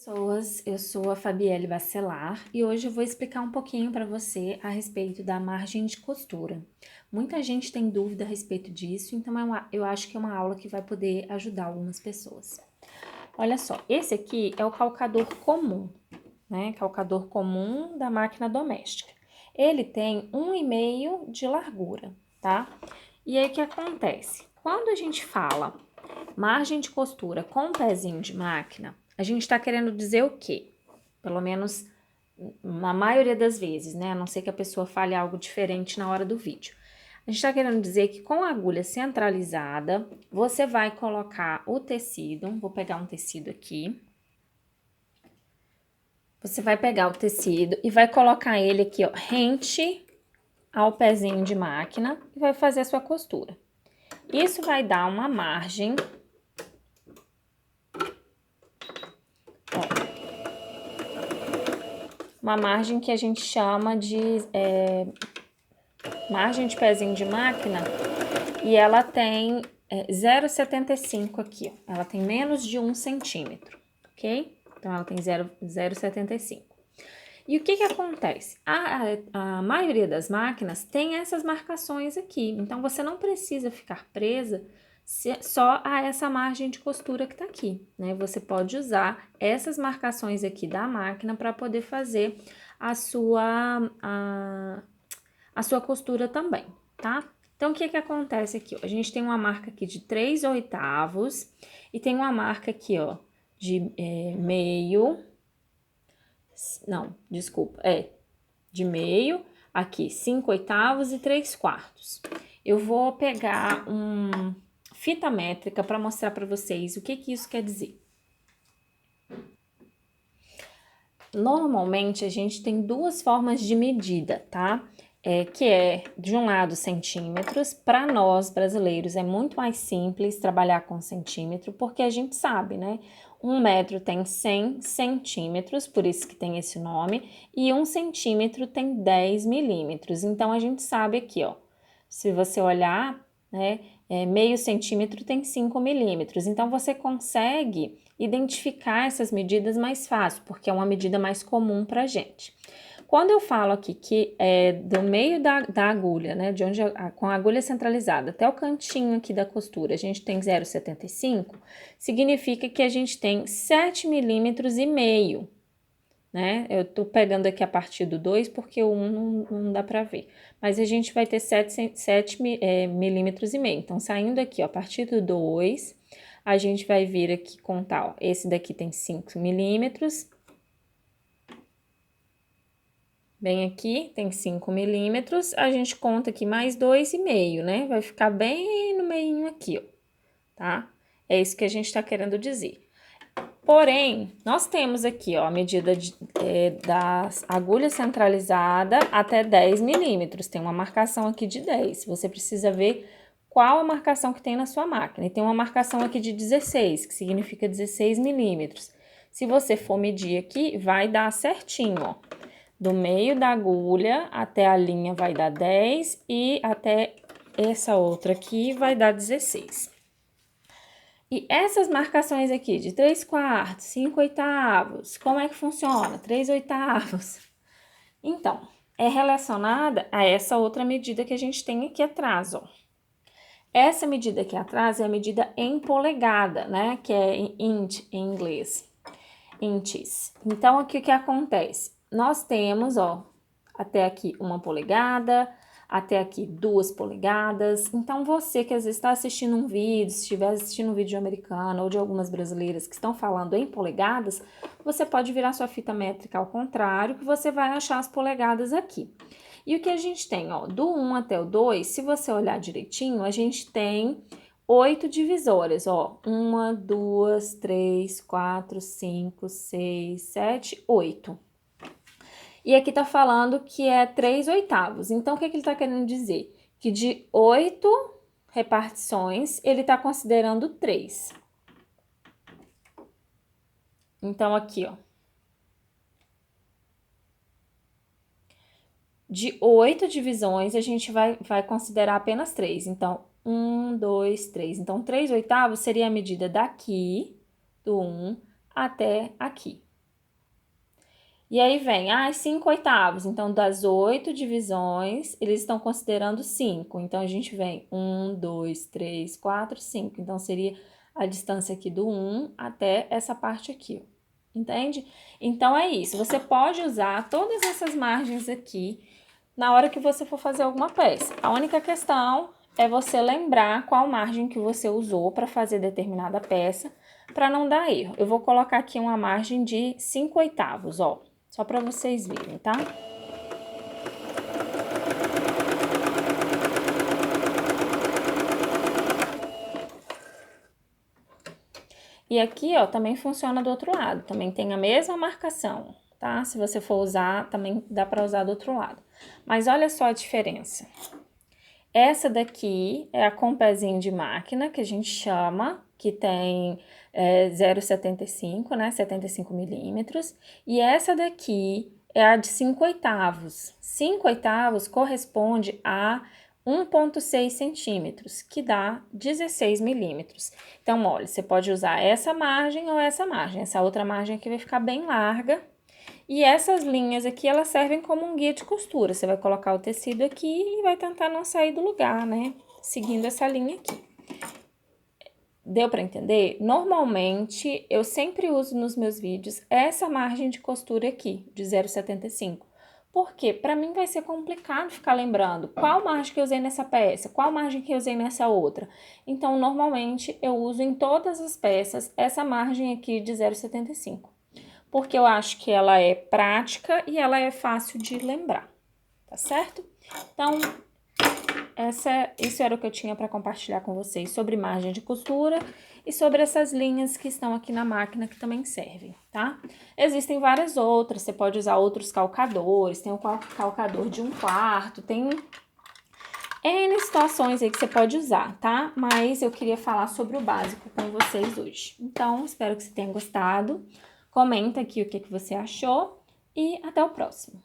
Pessoas, eu sou a Fabielle Bacelar e hoje eu vou explicar um pouquinho para você a respeito da margem de costura. Muita gente tem dúvida a respeito disso, então eu acho que é uma aula que vai poder ajudar algumas pessoas. Olha só, esse aqui é o calcador comum, né? Calcador comum da máquina doméstica. Ele tem 1,5 de largura, tá? E aí o que acontece? Quando a gente fala margem de costura com pezinho de máquina, a gente está querendo dizer o quê? Pelo menos na maioria das vezes, né? A não ser que a pessoa fale algo diferente na hora do vídeo. A gente está querendo dizer que com a agulha centralizada, você vai colocar o tecido, vou pegar um tecido aqui. Você vai pegar o tecido e vai colocar ele aqui, ó, rente ao pezinho de máquina e vai fazer a sua costura. Isso vai dar uma margem, ó, uma margem que a gente chama de margem de pezinho de máquina, e ela tem 0,75 aqui, ó. Ela tem menos de 1 centímetro, ok? Então, ela tem 0,75. E o que acontece? A maioria das máquinas tem essas marcações aqui, então você não precisa ficar presa só a essa margem de costura que tá aqui, né? Você pode usar essas marcações aqui da máquina para poder fazer a sua costura também, tá? Então, o que acontece aqui? Ó? A gente tem uma marca aqui de 3/8 e tem uma marca aqui, ó, de meio. Não, desculpa, de meio, aqui 5/8 e 3/4. Eu vou pegar fita métrica para mostrar para vocês o que isso quer dizer. Normalmente a gente tem duas formas de medida, tá? Que é, de um lado, centímetros. Para nós brasileiros é muito mais simples trabalhar com centímetro, porque a gente sabe, né? 1 metro tem 100 centímetros, por isso que tem esse nome, e 1 centímetro tem 10 milímetros. Então, a gente sabe aqui, ó, se você olhar, né, meio centímetro tem 5 milímetros. Então, você consegue identificar essas medidas mais fácil, porque é uma medida mais comum pra gente. Quando eu falo aqui que é do meio da agulha, né, de onde com a agulha centralizada até o cantinho aqui da costura, a gente tem 0,75, significa que a gente tem 7 milímetros e meio, né? Eu tô pegando aqui a partir do 2 porque o 1 não dá pra ver, mas a gente vai ter 7 milímetros e meio. Então, saindo aqui, ó, a partir do 2, a gente vai vir aqui contar, ó, esse daqui tem 5 milímetros. Bem aqui, tem 5 milímetros, a gente conta aqui mais 2,5, né? Vai ficar bem no meinho aqui, ó, tá? É isso que a gente tá querendo dizer. Porém, nós temos aqui, ó, a medida da agulha centralizada até 10 milímetros. Tem uma marcação aqui de 10. Você precisa ver qual a marcação que tem na sua máquina. E tem uma marcação aqui de 16, que significa 16 milímetros. Se você for medir aqui, vai dar certinho, ó. Do meio da agulha até a linha vai dar 10 e até essa outra aqui vai dar 16. E essas marcações aqui de 3/4, 5/8, como é que funciona? 3/8. Então, é relacionada a essa outra medida que a gente tem aqui atrás, ó. Essa medida aqui atrás é a medida em polegada, né? Que é inch em inglês. Inches. Então, aqui o que acontece? Nós temos, ó, até aqui 1 polegada, até aqui 2 polegadas. Então, você que às vezes está assistindo um vídeo, se estiver assistindo um vídeo americano ou de algumas brasileiras que estão falando em polegadas, você pode virar sua fita métrica ao contrário, que você vai achar as polegadas aqui. E o que a gente tem, ó, do 1 até o 2, se você olhar direitinho, a gente tem 8 divisórias, ó. 1, 2, 3, 4, 5, 6, 7, 8. E aqui tá falando que é 3/8. Então, o que ele tá querendo dizer? Que de 8 repartições, ele tá considerando 3. Então, aqui, ó. De 8 divisões, a gente vai considerar apenas 3. Então, 1, 2, 3. Então, 3/8 seria a medida daqui, do 1 até aqui, E aí vem, 5/8. Então, das 8 divisões, eles estão considerando 5. Então, a gente vem 1, 2, 3, 4, 5. Então, seria a distância aqui do 1 até essa parte aqui, ó. Entende? Então, é isso. Você pode usar todas essas margens aqui na hora que você for fazer alguma peça. A única questão é você lembrar qual margem que você usou para fazer determinada peça, para não dar erro. Eu vou colocar aqui uma margem de 5/8, ó, só para vocês verem, tá? E aqui, ó, também funciona do outro lado, também tem a mesma marcação, tá? Se você for usar, também dá para usar do outro lado. Mas olha só a diferença. Essa daqui é a com pezinho de máquina, que a gente chama, que tem 0,75, né, 75 milímetros. E essa daqui é a de 5/8. 5/8 corresponde a 1,6 centímetros, que dá 16 milímetros. Então, olha, você pode usar essa margem ou essa margem. Essa outra margem aqui vai ficar bem larga. E essas linhas aqui, elas servem como um guia de costura. Você vai colocar o tecido aqui e vai tentar não sair do lugar, né? Seguindo essa linha aqui. Deu para entender? Normalmente, eu sempre uso nos meus vídeos essa margem de costura aqui, de 0,75. Porque para mim vai ser complicado ficar lembrando qual margem que eu usei nessa peça, qual margem que eu usei nessa outra. Então, normalmente, eu uso em todas as peças essa margem aqui de 0,75. Porque eu acho que ela é prática e ela é fácil de lembrar, tá certo? Então, isso era o que eu tinha para compartilhar com vocês sobre margem de costura e sobre essas linhas que estão aqui na máquina que também servem, tá? Existem várias outras, você pode usar outros calcadores, tem o calcador de 1/4, tem N situações aí que você pode usar, tá? Mas eu queria falar sobre o básico com vocês hoje. Então, espero que você tenha gostado. Comenta aqui o que você achou e até o próximo.